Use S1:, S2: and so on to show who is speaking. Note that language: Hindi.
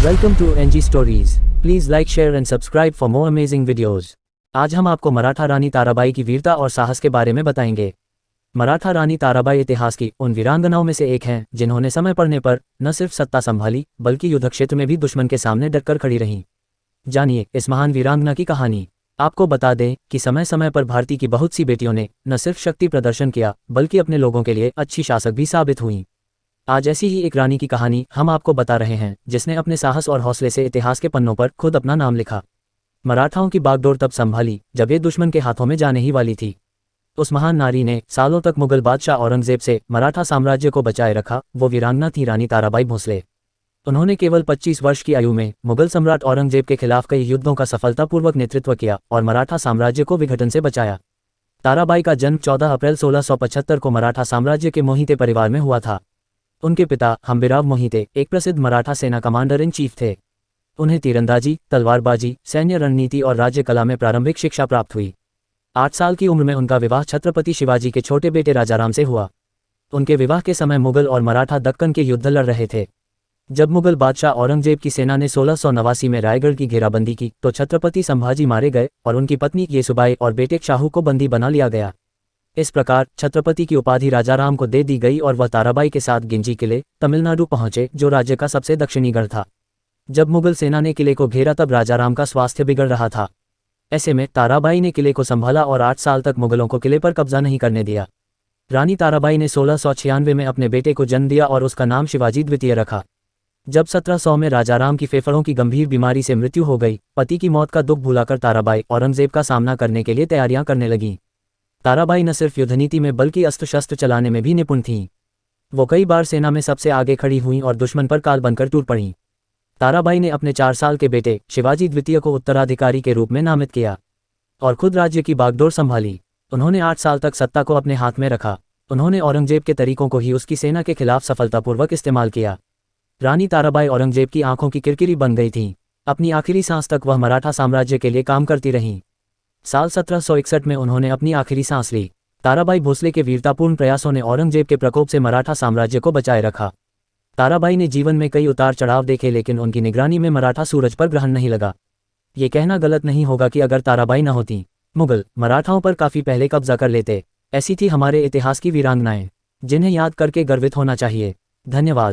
S1: Welcome to NG stories. Please like, share and subscribe for more amazing videos. आज हम आपको मराठा रानी ताराबाई की वीरता और साहस के बारे में बताएंगे। मराठा रानी ताराबाई इतिहास की उन वीरांगनाओं में से एक हैं जिन्होंने समय पड़ने पर न सिर्फ सत्ता संभाली बल्कि युद्ध क्षेत्र में भी दुश्मन के सामने डटकर खड़ी रहीं। जानिए इस महान वीरांगना की कहानी। आपको बता दें कि समय समय पर भारती की बहुत सी बेटियों ने न सिर्फ शक्ति प्रदर्शन किया बल्कि अपने लोगों के लिए अच्छी शासक भी साबित हुईं। आज ऐसी ही एक रानी की कहानी हम आपको बता रहे हैं जिसने अपने साहस और हौसले से इतिहास के पन्नों पर खुद अपना नाम लिखा। मराठाओं की बागडोर तब संभाली जब ये दुश्मन के हाथों में जाने ही वाली थी। उस महान नारी ने सालों तक मुगल बादशाह औरंगजेब से मराठा साम्राज्य को बचाए रखा। वो वीरांगना थी रानी ताराबाई भोसले। उन्होंने केवल 25 वर्ष की आयु में मुगल सम्राट औरंगजेब के खिलाफ कई युद्धों का सफलतापूर्वक नेतृत्व किया और मराठा साम्राज्य को विघटन से बचाया। ताराबाई का जन्म 14 अप्रैल 1675 को मराठा साम्राज्य के मोहिते परिवार में हुआ था। उनके पिता हंबीराव मोहिते एक प्रसिद्ध मराठा सेना कमांडर इन चीफ थे। उन्हें तीरंदाजी, तलवारबाजी, सैन्य रणनीति और राज्य कला में प्रारंभिक शिक्षा प्राप्त हुई। 8 साल की उम्र में उनका विवाह छत्रपति शिवाजी के छोटे बेटे राजाराम से हुआ। उनके विवाह के समय मुगल और मराठा दक्कन के युद्ध लड़ रहे थे। जब मुगल बादशाह औरंगजेब की सेना ने 1689 में रायगढ़ की घेराबंदी की तो छत्रपति संभाजी मारे गए और उनकी पत्नी येसुबाई और बेटे शाहू को बंदी बना लिया गया। इस प्रकार छत्रपति की उपाधि राजाराम को दे दी गई और वह ताराबाई के साथ गिंजी किले, तमिलनाडु पहुंचे जो राज्य का सबसे दक्षिणी गढ़ था। जब मुगल सेना ने किले को घेरा तब राजाराम का स्वास्थ्य बिगड़ रहा था। ऐसे में ताराबाई ने किले को संभाला और 8 साल तक मुगलों को किले पर कब्जा नहीं करने दिया। रानी ताराबाई ने 1696 में अपने बेटे को जन्म दिया और उसका नाम शिवाजी द्वितीय रखा। जब 1700 में राजाराम की फेफड़ों की गंभीर बीमारी से मृत्यु हो गई, पति की मौत का दुख भुलाकर ताराबाई औरंगजेब का सामना करने के लिए तैयारियां करने लगीं। ताराबाई न सिर्फ युद्धनीति में बल्कि अस्त्र शस्त्र चलाने में भी निपुण थीं। वो कई बार सेना में सबसे आगे खड़ी हुईं और दुश्मन पर काल बनकर टूट पड़ीं। ताराबाई ने अपने 4 साल के बेटे शिवाजी द्वितीय को उत्तराधिकारी के रूप में नामित किया और खुद राज्य की बागडोर संभाली। उन्होंने 8 साल तक सत्ता को अपने हाथ में रखा। उन्होंने औरंगजेब के तरीकों को ही उसकी सेना के खिलाफ सफलतापूर्वक इस्तेमाल किया। रानी ताराबाई औरंगजेब की आंखों की किरकिरी बन गई थीं। अपनी आखिरी सांस तक वह मराठा साम्राज्य के लिए काम करती रहीं। साल 1761 में उन्होंने अपनी आखिरी सांस ली। ताराबाई भोसले के वीरतापूर्ण प्रयासों ने औरंगजेब के प्रकोप से मराठा साम्राज्य को बचाए रखा। ताराबाई ने जीवन में कई उतार चढ़ाव देखे लेकिन उनकी निगरानी में मराठा सूरज पर ग्रहण नहीं लगा। ये कहना गलत नहीं होगा कि अगर ताराबाई न होती मुगल मराठाओं पर काफी पहले कब्जा कर लेते। ऐसी थी हमारे इतिहास की वीरांगनाएं जिन्हें याद करके गर्वित होना चाहिए। धन्यवाद।